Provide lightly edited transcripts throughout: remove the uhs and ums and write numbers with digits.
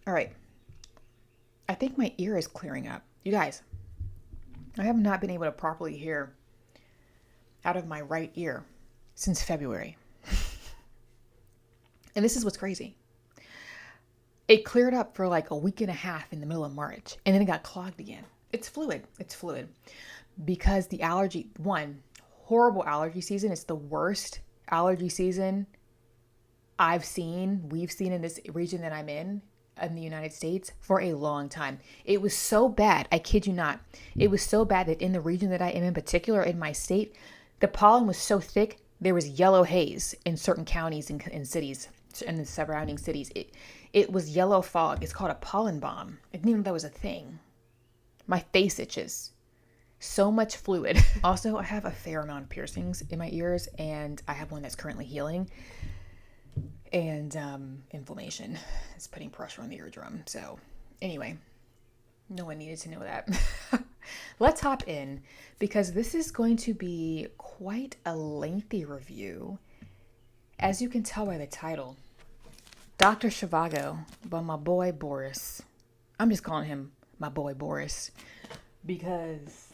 All right. I think my ear is clearing up. You guys, I have not been able to properly hear out of my right ear since February. And this is what's crazy. It cleared up for like a week and a half in the middle of March, and then it got clogged again. It's fluid. It's fluid. Because the allergy, one, horrible allergy season. It's the worst allergy season we've seen in this region that I'm in the United States for a long time. It was so bad, I kid you not. It was so bad that in the region that I am in particular, in my state, the pollen was so thick, there was yellow haze in certain counties and cities, and the surrounding cities. It was yellow fog. It's called a pollen bomb. I didn't even know that was a thing. My face itches. So much fluid. Also, I have a fair amount of piercings in my ears, and I have one that's currently healing. And inflammation is putting pressure on the eardrum. So anyway, no one needed to know that. Let's hop in, because this is going to be quite a lengthy review. As you can tell by the title, Doctor Zhivago by my boy Boris. I'm just calling him my boy Boris because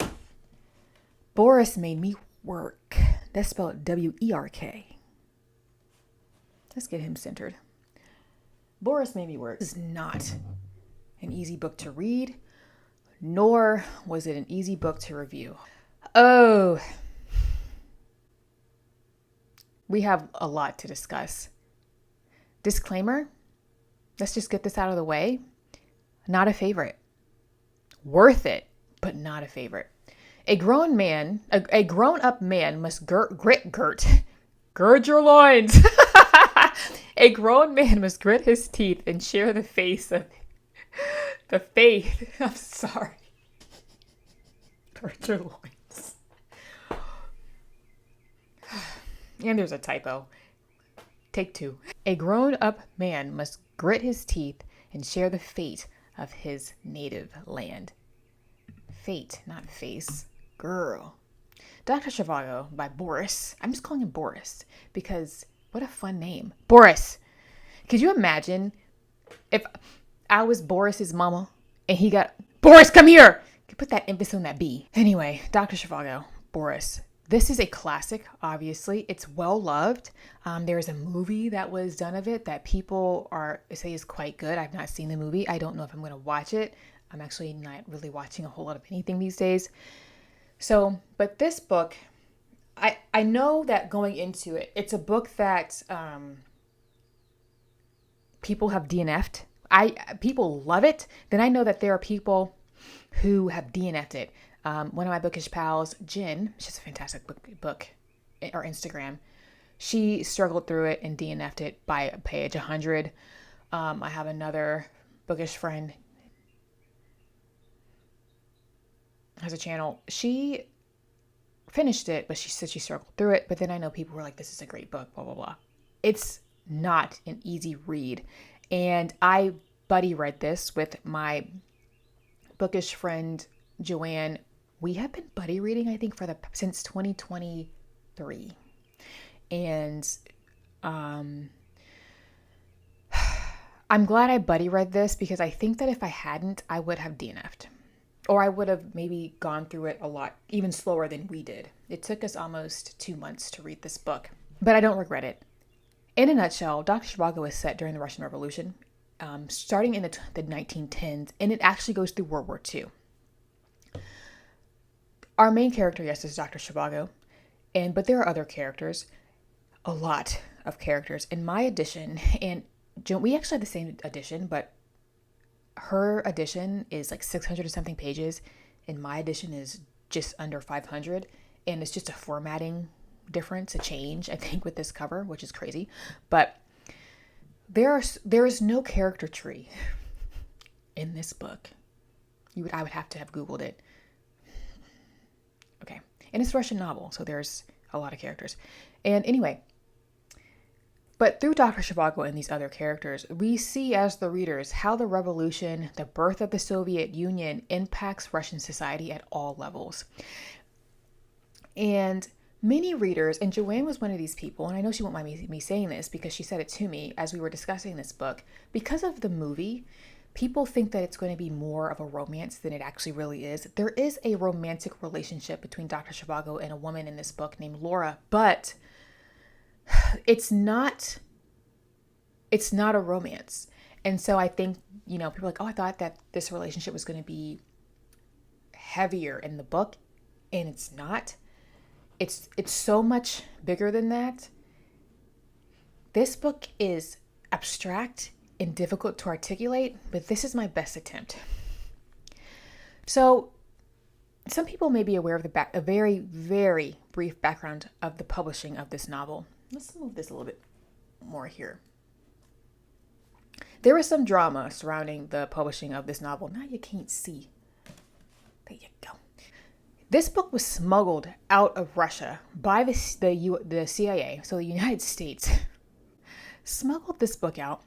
Boris made me work. That's spelled W-E-R-K. Let's get him centered. Boris made me work. This is not an easy book to read, nor was it an easy book to review. Oh, we have a lot to discuss. Disclaimer, let's just get this out of the way. Not a favorite. Worth it, but not a favorite. A grown up man must gird your loins. A grown man must grit his teeth and share the faith. I'm sorry. Gird your loins. And there's a typo. Take two. A grown-up man must grit his teeth and share the fate of his native land. Fate, not face. Girl. Dr. Zhivago by Boris. I'm just calling him Boris because what a fun name. Boris. Could you imagine if I was Boris's mama and he got, Boris, come here. You put that emphasis on that B. Anyway, Dr. Zhivago, Boris. This is a classic, obviously. It's well loved. There's a movie that was done of it that people say is quite good. I've not seen the movie. I don't know if I'm going to watch it. I'm actually not really watching a whole lot of anything these days. So, but this book, I know that going into it, it's a book that people have DNF'd. People love it. Then I know that there are people who have DNF'd it. One of my bookish pals, Jen, she's a fantastic book, or Instagram. She struggled through it and DNF'd it by page 100. I have another bookish friend, has a channel. She finished it, but she said she struggled through it. But then I know people were like, this is a great book, blah, blah, blah. It's not an easy read. And I buddy read this with my bookish friend, Joanne. We have been buddy reading, I think, since 2023. And I'm glad I buddy read this because I think that if I hadn't, I would have DNF'd. Or I would have maybe gone through it a lot, even slower than we did. It took us almost 2 months to read this book, but I don't regret it. In a nutshell, Dr. Zhivago is set during the Russian Revolution, starting in the 1910s, and it actually goes through World War II. Our main character, yes, is Dr. Zhivago, but there are other characters, a lot of characters. In my edition, and we actually have the same edition, but her edition is like 600 or something pages, and my edition is just under 500, and it's just a formatting difference, a change, I think, with this cover, which is crazy. But there is no character tree in this book. I would have to have Googled it. Okay. And it's a Russian novel, so there's a lot of characters. And anyway, but through Dr. Zhivago and these other characters, we see as the readers how the revolution, the birth of the Soviet Union, impacts Russian society at all levels. And many readers, and Joanne was one of these people, and I know she won't mind me saying this because she said it to me as we were discussing this book, because of the movie, people think that it's going to be more of a romance than it actually really is. There is a romantic relationship between Dr. Zhivago and a woman in this book named Laura, but it's not a romance. And so I think, people are like, oh, I thought that this relationship was going to be heavier in the book, and it's not. It's so much bigger than that. This book is abstract and difficult to articulate, but this is my best attempt. So some people may be aware of a very, very brief background of the publishing of this novel. Let's move this a little bit more here. There was some drama surrounding the publishing of this novel. Now you can't see. There you go. This book was smuggled out of Russia by the CIA, so the United States smuggled this book out,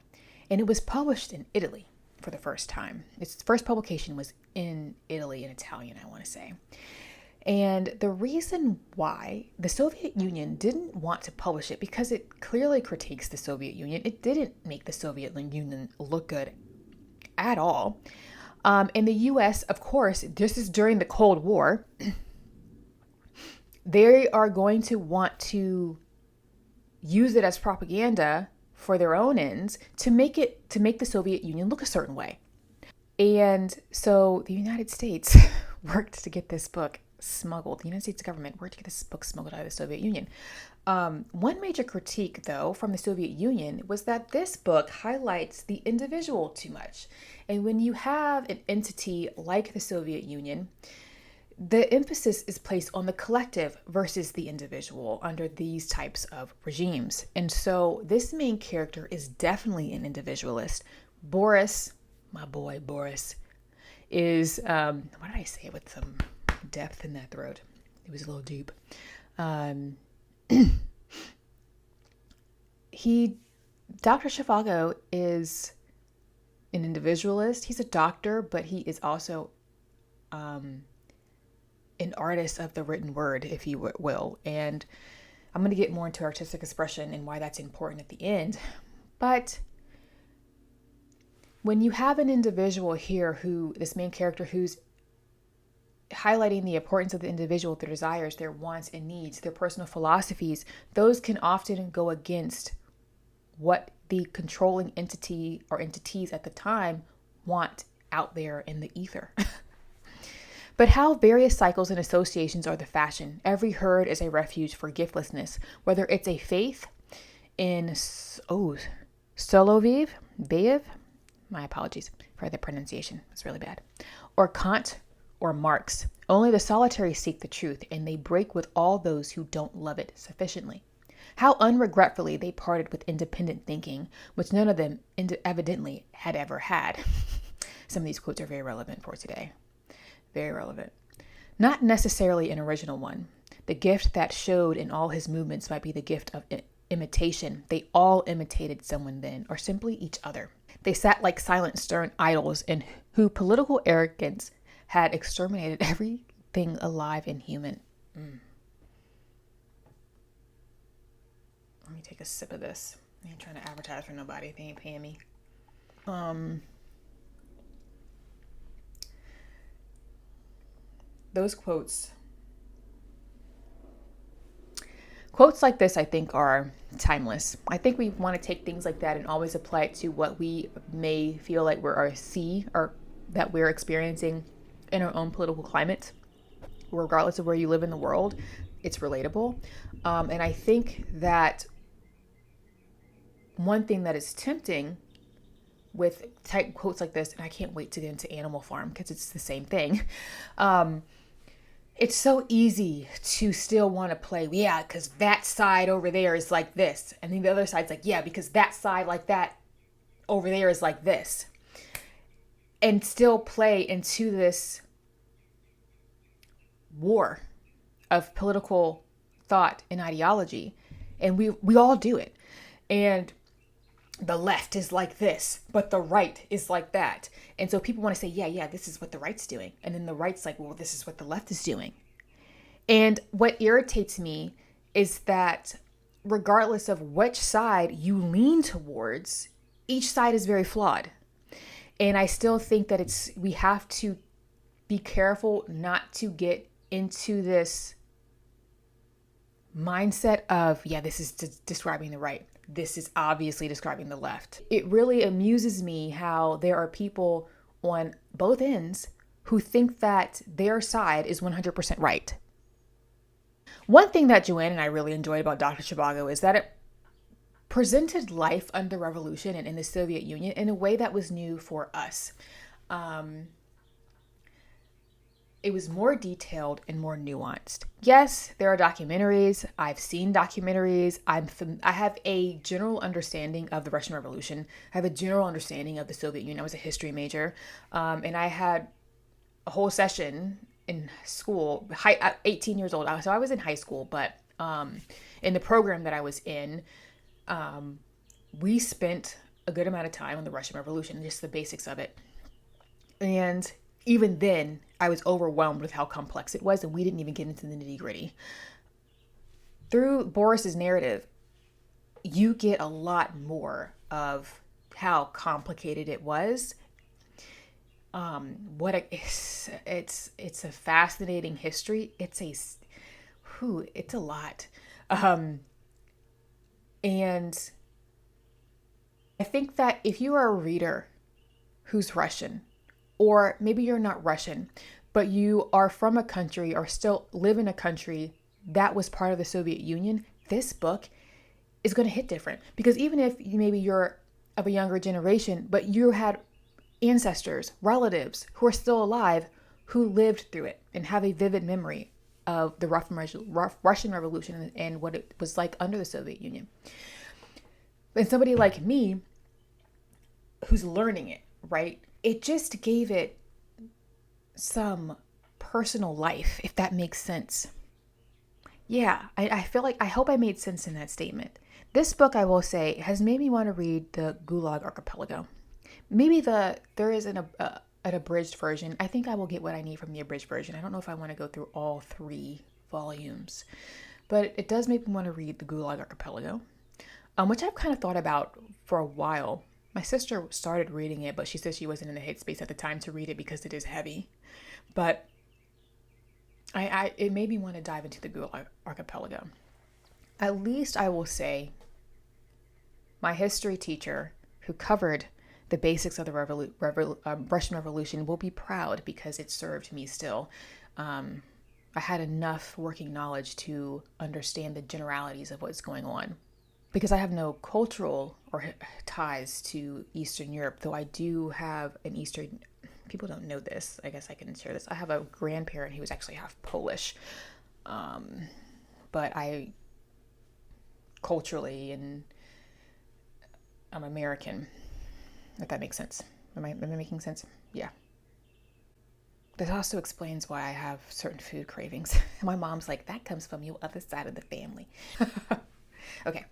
and it was published in Italy for the first time. Its first publication was in Italy, in Italian, I want to say. And the reason why the Soviet Union didn't want to publish it, because it clearly critiques the Soviet Union. It didn't make the Soviet Union look good at all. In the US, of course, this is during the Cold War, they are going to want to use it as propaganda for their own ends to make the Soviet Union look a certain way. And so the United States worked to get this book smuggled. The United States government worked to get this book smuggled out of the Soviet Union. One major critique, though, from the Soviet Union was that this book highlights the individual too much. And when you have an entity like the Soviet Union, the emphasis is placed on the collective versus the individual under these types of regimes. And so this main character is definitely an individualist. Boris, my boy Boris, is, what did I say with some depth in that throat? It was a little deep. Dr. Zhivago is an individualist. He's a doctor, but he is also an artist of the written word, if you will. And I'm going to get more into artistic expression and why that's important at the end. But when you have an individual here this main character who's highlighting the importance of the individual, their desires, their wants and needs, their personal philosophies, those can often go against what the controlling entity or entities at the time want out there in the ether. But how various cycles and associations are the fashion. Every herd is a refuge for giftlessness, whether it's a faith in Soloviev, my apologies for the pronunciation, it's really bad, or Kant or Marx. Only the solitary seek the truth, and they break with all those who don't love it sufficiently. How unregretfully they parted with independent thinking, which none of them evidently had ever had. Some of these quotes are very relevant for today. Very relevant. Not necessarily an original one. The gift that showed in all his movements might be the gift of imitation. They all imitated someone then, or simply each other. They sat like silent, stern idols, and whose political arrogance had exterminated everything alive and human. Let me take a sip of this. I ain't trying to advertise for nobody. They ain't paying me. Those quotes like this, I think, are timeless. I think we want to take things like that and always apply it to what we may feel like or that we're experiencing in our own political climate, regardless of where you live in the world. It's relatable. And I think that one thing that is tempting with type quotes like this, and I can't wait to get into Animal Farm because it's the same thing. It's so easy to still want to play, yeah, because that side over there is like this. And then the other side's like, yeah, because that side like that over there is like this. And still play into this war of political thought and ideology. And we all do it. And the left is like this, but the right is like that. And so people want to say, yeah, this is what the right's doing. And then the right's like, well, this is what the left is doing. And what irritates me is that regardless of which side you lean towards, each side is very flawed. And I still think that we have to be careful not to get into this mindset of, yeah, this is describing the right. This is obviously describing the left. It really amuses me how there are people on both ends who think that their side is 100% right. One thing that Joanne and I really enjoyed about Dr. Zhivago is that it presented life under revolution and in the Soviet Union in a way that was new for us. It was more detailed and more nuanced. Yes, there are documentaries. I've seen documentaries. I have a general understanding of the Russian Revolution. I have a general understanding of the Soviet Union. I was a history major, and I had a whole session in school, 18 years old. So I was in high school, but in the program that I was in, we spent a good amount of time on the Russian Revolution, just the basics of it. And even then, I was overwhelmed with how complex it was, and we didn't even get into the nitty-gritty. Through Boris's narrative, you get a lot more of how complicated it was. It's a fascinating history. It's a lot. And I think that if you are a reader who's Russian, or maybe you're not Russian, but you are from a country or still live in a country that was part of the Soviet Union, this book is going to hit different. Because even if you're of a younger generation, but you had ancestors, relatives who are still alive who lived through it and have a vivid memory of the Russian Revolution and what it was like under the Soviet Union. And somebody like me who's learning it, right? It just gave it some personal life, if that makes sense. Yeah, I feel like, I hope I made sense in that statement. This book, I will say, has made me want to read the Gulag Archipelago. Maybe there is an abridged version. I think I will get what I need from the abridged version. I don't know if I want to go through all 3 volumes, but it does make me want to read the Gulag Archipelago, which I've kind of thought about for a while. My sister started reading it, but she said she wasn't in the headspace at the time to read it because it is heavy. But it made me want to dive into the Gulag Archipelago. At least I will say my history teacher who covered the basics of the Russian Revolution will be proud because it served me still. I had enough working knowledge to understand the generalities of what's going on. Because I have no cultural or ties to Eastern Europe, though I do have an Eastern, people don't know this, I guess I can share this. I have a grandparent who was actually half Polish, but I culturally, and I'm American, if that makes sense. Am I making sense? Yeah. This also explains why I have certain food cravings. My mom's like, that comes from your other side of the family. Okay.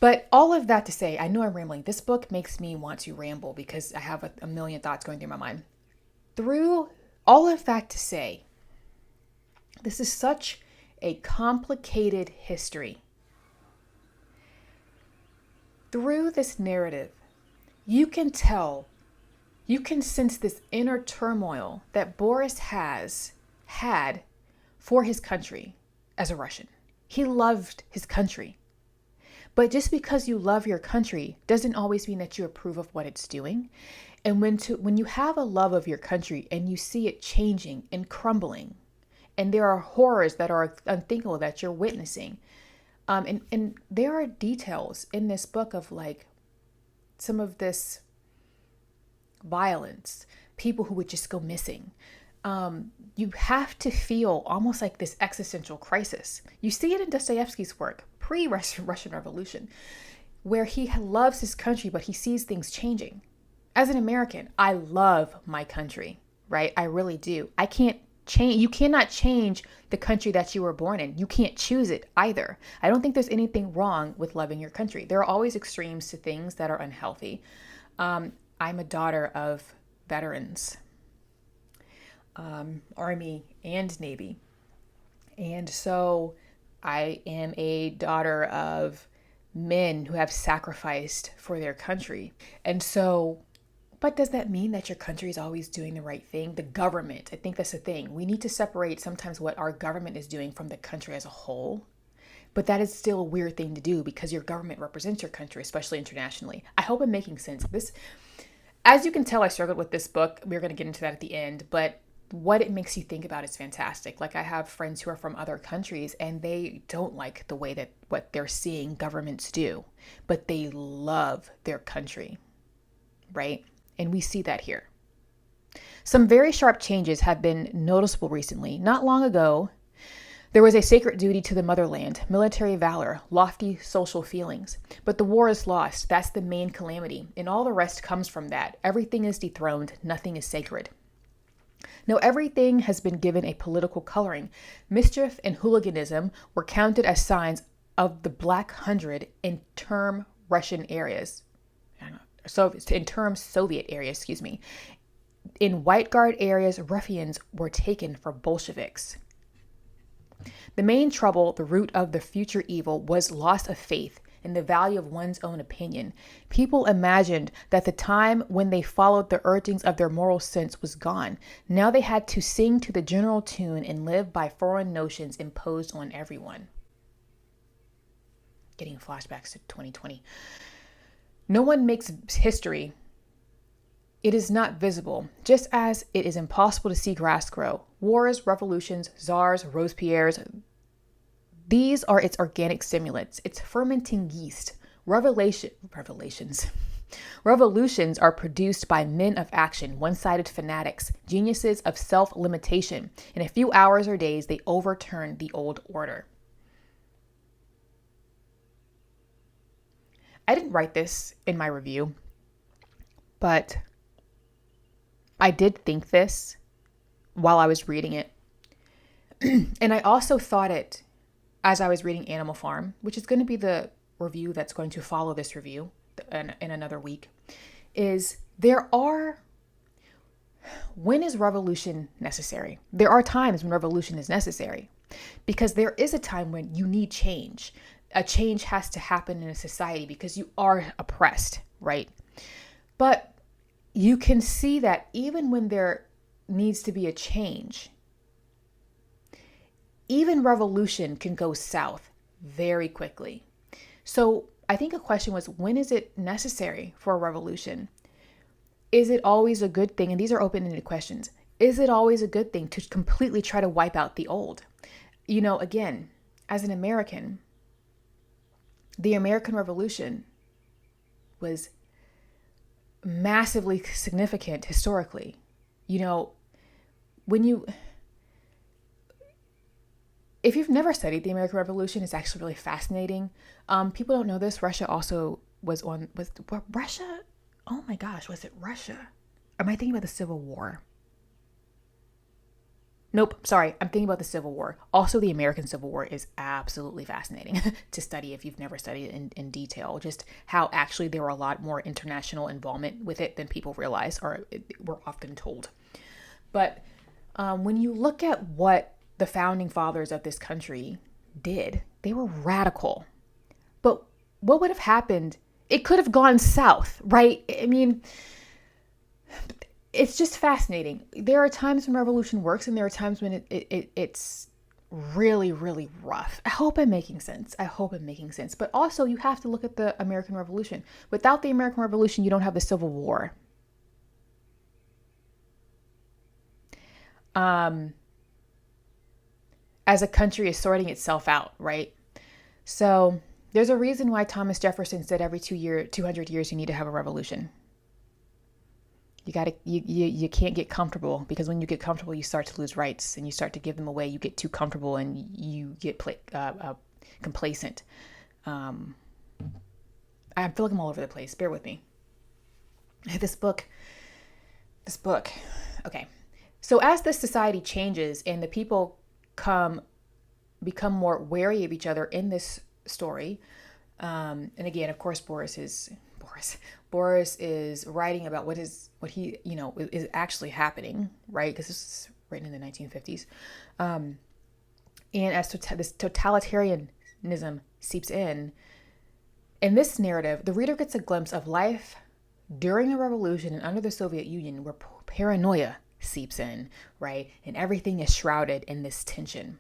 But all of that to say, I know I'm rambling. This book makes me want to ramble because I have a million thoughts going through my mind. Through all of that to say, this is such a complicated history. Through this narrative, you can sense this inner turmoil that Boris had for his country as a Russian. He loved his country. But just because you love your country doesn't always mean that you approve of what it's doing. And when you have a love of your country and you see it changing and crumbling, and there are horrors that are unthinkable that you're witnessing, and there are details in this book of like some of this violence, people who would just go missing. You have to feel almost like this existential crisis. You see it in Dostoevsky's work, pre-Russian Revolution, where he loves his country, but he sees things changing. As an American, I love my country, right? I really do. I can't change. You cannot change the country that you were born in. You can't choose it either. I don't think there's anything wrong with loving your country. There are always extremes to things that are unhealthy. I'm a daughter of veterans, Army and Navy. And so I am a daughter of men who have sacrificed for their country. And so, but does that mean that your country is always doing the right thing? The government, I think that's the thing. We need to separate sometimes what our government is doing from the country as a whole. But that is still a weird thing to do because your government represents your country, especially internationally. I hope I'm making sense. This, as you can tell, I struggled with this book. We're going to get into that at the end, but what it makes you think about is fantastic. Like, I have friends who are from other countries and they don't like the way that what they're seeing governments do, but they love their country, right? And we see that here. Some very sharp changes have been noticeable recently. Not long ago, there was a sacred duty to the motherland, military valor, lofty social feelings. But the war is lost. That's the main calamity. And all the rest comes from that. Everything is dethroned. Nothing is sacred. Now, everything has been given a political coloring. Mischief and hooliganism were counted as signs of the Black Hundred in term Russian areas. So in term Soviet areas, In White Guard areas, ruffians were taken for Bolsheviks. The main trouble, the root of the future evil, was loss of faith in the value of one's own opinion. People imagined that the time when they followed the urgings of their moral sense was gone. Now they had to sing to the general tune and live by foreign notions imposed on everyone. Getting flashbacks to 2020. No one makes history. It is not visible, just as it is impossible to see grass grow. Wars, revolutions, czars, Robespierres, these are its organic stimulants, its fermenting yeast. Revolutions are produced by men of action, one-sided fanatics, geniuses of self-limitation. In a few hours or days, they overturn the old order. I didn't write this in my review, but I did think this while I was reading it. And I also thought it as I was reading Animal Farm, which is going to be the review that's going to follow this review in another week, is when is revolution necessary? There are times when revolution is necessary because there is a time when you need change. A change has to happen in a society because you are oppressed, right? But you can see that even when there needs to be a change, even revolution can go south very quickly. So I think a question was, when is it necessary for a revolution? Is it always a good thing? And these are open-ended questions. Is it always a good thing to completely try to wipe out the old? You know, again, as an American, the American Revolution was massively significant historically. You know, if you've never studied the American Revolution, it's actually really fascinating. People don't know this. Russia also was Russia? Oh my gosh, was it Russia? Am I thinking about the Civil War? Nope, sorry, I'm thinking about the Civil War. Also, the American Civil War is absolutely fascinating to study if you've never studied it in detail. Just how actually there were a lot more international involvement with it than people realize or were often told. But when you look at what the founding fathers of this country did, they were radical. But what would have happened? It could have gone south, right? I mean, it's just fascinating. There are times when revolution works and there are times when it's really, really rough. I hope I'm making sense. But also you have to look at the American Revolution. Without the American Revolution, you don't have the Civil War. As a country is sorting itself out, right? So there's a reason why Thomas Jefferson said every 200 years you need to have a revolution. You can't get comfortable, because when you get comfortable, you start to lose rights and you start to give them away. You get too comfortable and you get complacent. I feel like I'm all over the place. Bear with me. This book. Okay. So as this society changes and the people become more wary of each other in this story, and again, of course, Boris is writing about what is actually happening, right? Because this is written in the 1950s, and as this totalitarianism seeps in, In this narrative, the reader gets a glimpse of life during the revolution and under the Soviet Union, where paranoia seeps in, right? And everything is shrouded in this tension.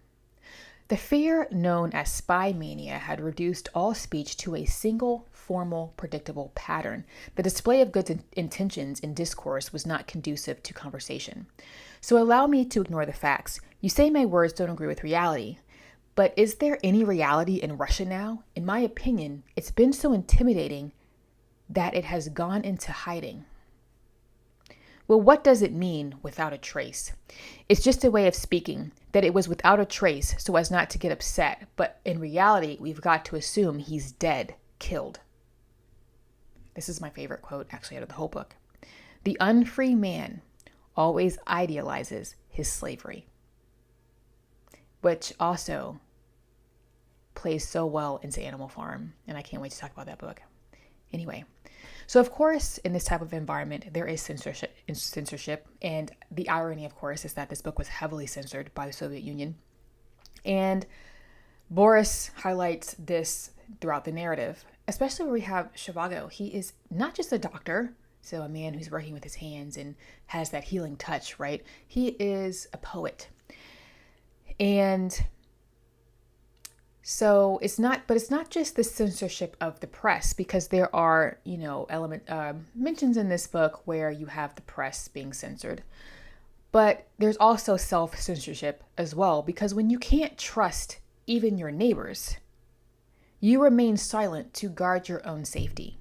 The fear known as spy mania had reduced all speech to a single, formal, predictable pattern. The display of good intentions in discourse was not conducive to conversation. So allow me to ignore the facts. You say my words don't agree with reality. But is there any reality in Russia now? In my opinion, it's been so intimidating that it has gone into hiding. Well, what does it mean without a trace? It's just a way of speaking that it was without a trace so as not to get upset. But in reality, we've got to assume he's dead, killed. This is my favorite quote, actually, out of the whole book. The unfree man always idealizes his slavery, which also plays so well into Animal Farm. And I can't wait to talk about that book. Anyway, so of course, in this type of environment, there is censorship. And the irony, of course, is that this book was heavily censored by the Soviet Union. And Boris highlights this throughout the narrative, especially where we have Zhivago. He is not just a doctor, so a man who's working with his hands and has that healing touch, right? He is a poet. And so it's not just the censorship of the press, because there are, mentions in this book where you have the press being censored. But there's also self-censorship as well, because when you can't trust even your neighbors, you remain silent to guard your own safety.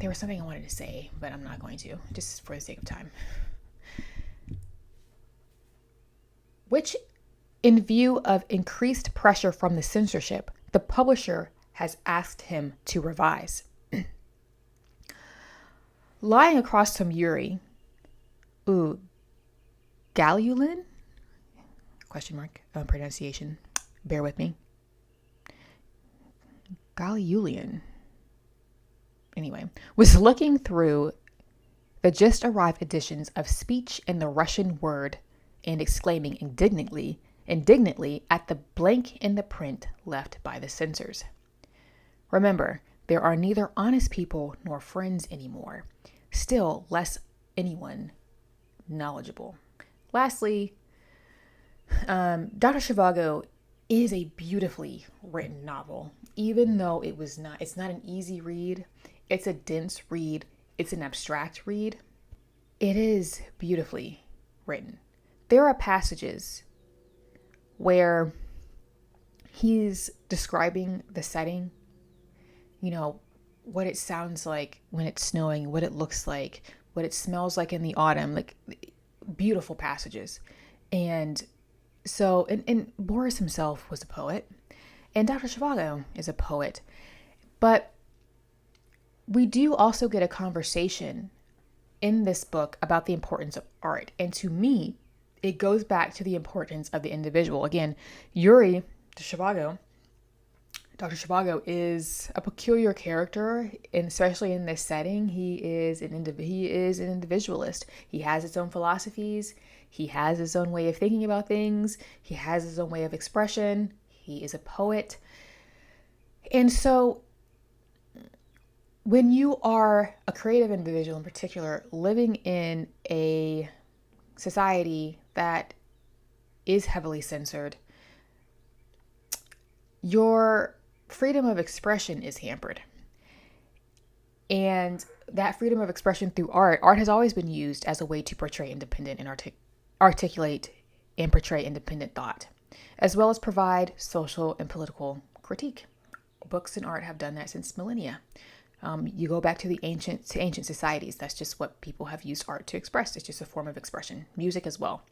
There was something I wanted to say, but I'm not going to, just for the sake of time. Which, in view of increased pressure from the censorship, the publisher has asked him to revise. Lying across from Yuri, Galulin? Question mark, pronunciation. Bear with me. Galulian. Anyway, was looking through the just arrived editions of Speech in the Russian Word and exclaiming indignantly at the blank in the print left by the censors. Remember, there are neither honest people nor friends anymore, still less anyone knowledgeable. Lastly, Dr. Zhivago is a beautifully written novel, even though it's not an easy read. It's a dense read. It's an abstract read. It is beautifully written. There are passages where he's describing the setting, what it sounds like when it's snowing, what it looks like, what it smells like in the autumn, like beautiful passages. And so, and Boris himself was a poet, and Dr. Zhivago is a poet, but we do also get a conversation in this book about the importance of art. And to me, it goes back to the importance of the individual. Again, Dr. Zhivago is a peculiar character, and especially in this setting, he is an individualist. He has his own philosophies. He has his own way of thinking about things. He has his own way of expression. He is a poet. And so when you are a creative individual in particular, living in a society that is heavily censored, your freedom of expression is hampered. And that freedom of expression through art has always been used as a way to portray independent and articulate and portray independent thought, as well as provide social and political critique. Books and art have done that since millennia. You go back to the ancient societies. That's just what people have used art to express. It's just a form of expression. Music as well.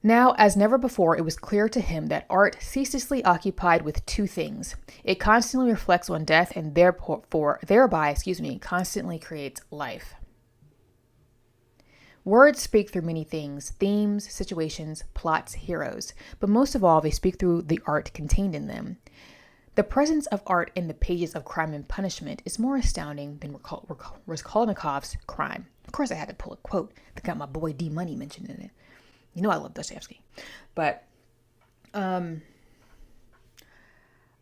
Now, as never before, it was clear to him that art ceaselessly occupied with two things. It constantly reflects on death and thereby constantly creates life. Words speak through many things: themes, situations, plots, heroes. But most of all, they speak through the art contained in them. The presence of art in the pages of Crime and Punishment is more astounding than Raskolnikov's Crime. Of course, I had to pull a quote that got my boy D Money mentioned in it. I love Dostoevsky. But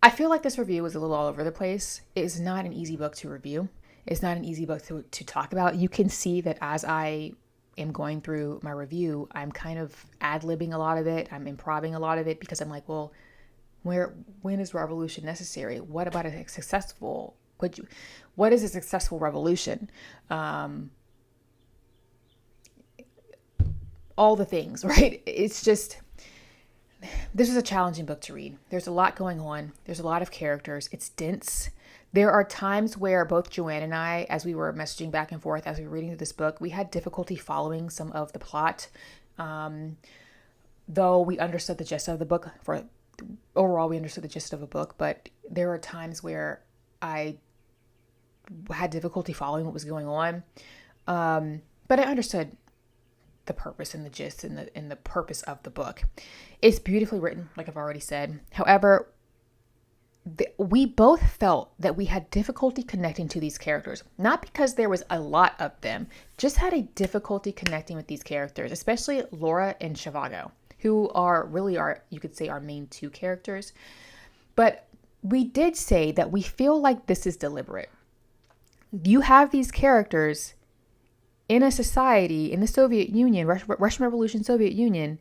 I feel like this review was a little all over the place. It's not an easy book to review. It's not an easy book to talk about. You can see that as I am going through my review, I'm kind of ad-libbing a lot of it. I'm improvising a lot of it because I'm like, well, when is revolution necessary? What about a successful, what is a successful revolution? All the things, right? It's just, this is a challenging book to read. There's a lot going on. There's a lot of characters. It's dense. There are times where both Joanne and I, as we were messaging back and forth, as we were reading through this book, we had difficulty following some of the plot. Though we understood the gist of the book, overall we understood the gist of a book, but there are times where I had difficulty following what was going on. But I understood the purpose and the gist and the purpose of the book. It's beautifully written, like I've already said. However, we both felt that we had difficulty connecting to these characters, not because there was a lot of them, just had a difficulty connecting with these characters, especially Laura and Zhivago, who are really you could say, our main two characters. But we did say that we feel like this is deliberate. You have these characters in a society, in the Soviet Union, Russian Revolution, Soviet Union,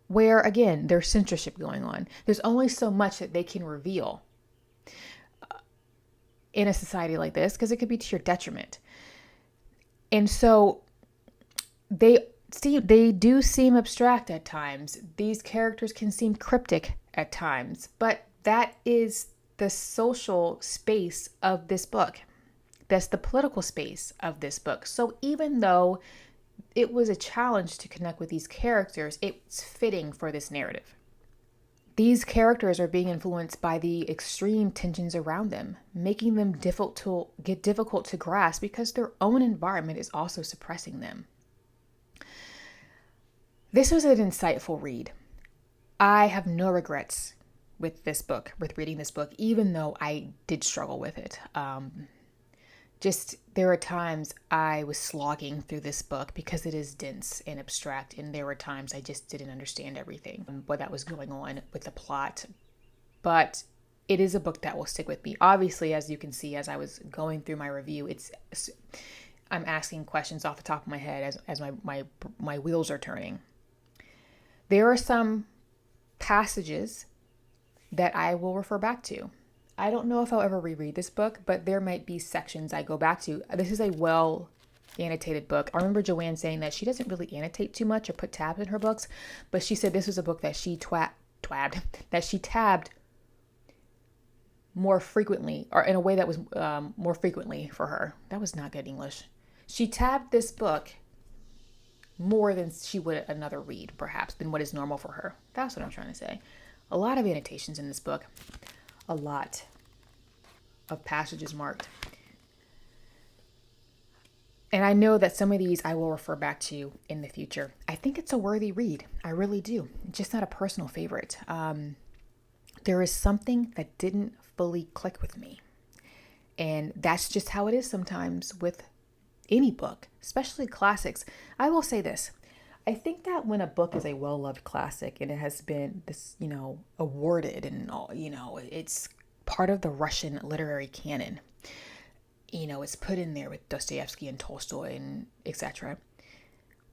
where, again, there's censorship going on. There's only so much that they can reveal in a society like this, because it could be to your detriment. And so they do seem abstract at times. These characters can seem cryptic at times, but that is the social space of this book. That's the political space of this book. So even though it was a challenge to connect with these characters, it's fitting for this narrative. These characters are being influenced by the extreme tensions around them, making them difficult to grasp because their own environment is also suppressing them. This was an insightful read. I have no regrets with this book, with reading this book, even though I did struggle with it. There are times I was slogging through this book because it is dense and abstract, and there were times I just didn't understand everything, what that was going on with the plot. But it is a book that will stick with me. Obviously, as you can see, as I was going through my review, I'm asking questions off the top of my head as my wheels are turning. There are some passages that I will refer back to. I don't know if I'll ever reread this book, but there might be sections I go back to. This is a well annotated book. I remember Joanne saying that she doesn't really annotate too much or put tabs in her books, but she said this was a book that she tabbed more frequently, or in a way that was more frequently for her. That was not good English. She tabbed this book more than she would another read, perhaps, than what is normal for her. That's what I'm trying to say. A lot of annotations in this book. A lot of passages marked. And I know that some of these I will refer back to in the future. I think it's a worthy read. I really do. It's just not a personal favorite. There is something that didn't fully click with me. And that's just how it is sometimes with any book, especially classics. I will say this. I think that when a book is a well-loved classic and it has been this, awarded and all, it's part of the Russian literary canon. It's put in there with Dostoevsky and Tolstoy and etc.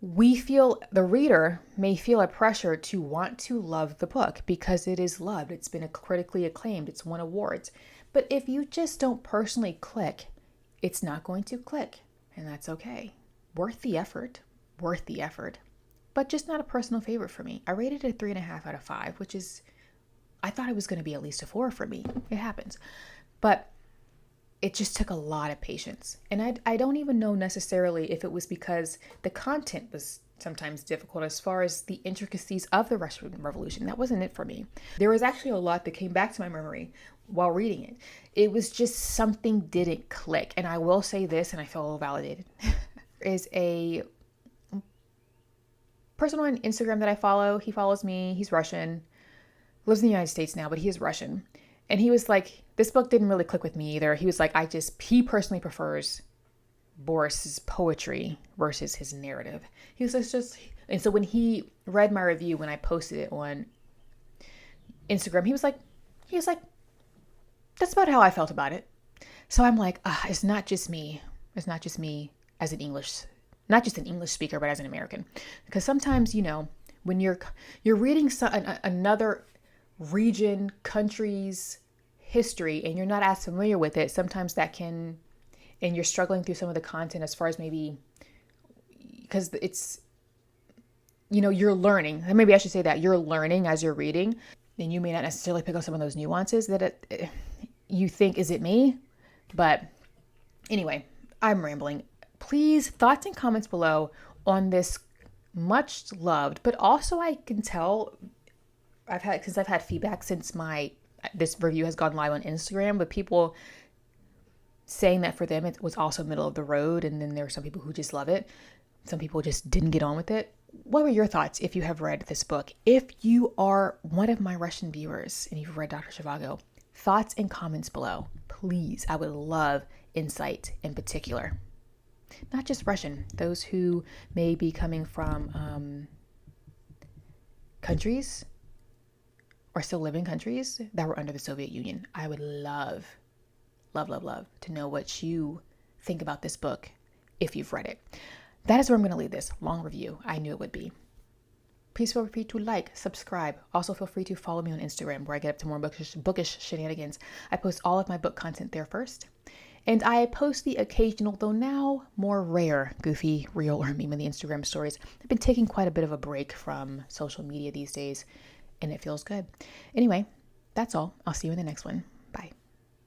The reader may feel a pressure to want to love the book because it is loved. It's been critically acclaimed. It's won awards. But if you just don't personally click, it's not going to click. And that's okay. Worth the effort. But just not a personal favorite for me. I rated it a 3.5 out of 5, which is, I thought it was going to be at least a 4 for me. It happens. But it just took a lot of patience. And I don't even know necessarily if it was because the content was sometimes difficult as far as the intricacies of the Russian Revolution. That wasn't it for me. There was actually a lot that came back to my memory while reading it. It was just something didn't click. And I will say this, and I feel a little validated, is a person on Instagram that I follow. He follows me. He's Russian, lives in the United States now, but he is Russian. And he was like, this book didn't really click with me either. He was like, he personally prefers Boris's poetry versus his narrative. He was and so when he read my review, when I posted it on Instagram, he was like, that's about how I felt about it. So I'm like, it's not just me. It's not just me as not just an English speaker, but as an American. Because sometimes, when you're reading another region, country's history, and you're not as familiar with it, sometimes and you're struggling through some of the content as far as maybe, because it's, you're learning. Maybe I should say that you're learning as you're reading, and you may not necessarily pick up some of those nuances that you think, is it me? But anyway, I'm rambling. Please, thoughts and comments below on this much loved, but also I can tell I've had feedback since this review has gone live on Instagram, but people saying that for them it was also middle of the road, and then there are some people who just love it. Some people just didn't get on with it. What were your thoughts if you have read this book? If you are one of my Russian viewers and you've read Dr. Zhivago, thoughts and comments below. Please, I would love insight in particular. Not just Russian, those who may be coming from countries or still live in countries that were under the Soviet Union. I would love to know what you think about this book if you've read it. That is where I'm going to leave this long review. I knew it would be. Please feel free to like, subscribe. Also feel free to follow me on Instagram, where I get up to more bookish shenanigans. I post all of my book content there first. And I post the occasional, though now more rare, goofy, reel, or meme in the Instagram stories. I've been taking quite a bit of a break from social media these days, and it feels good. Anyway, that's all. I'll see you in the next one.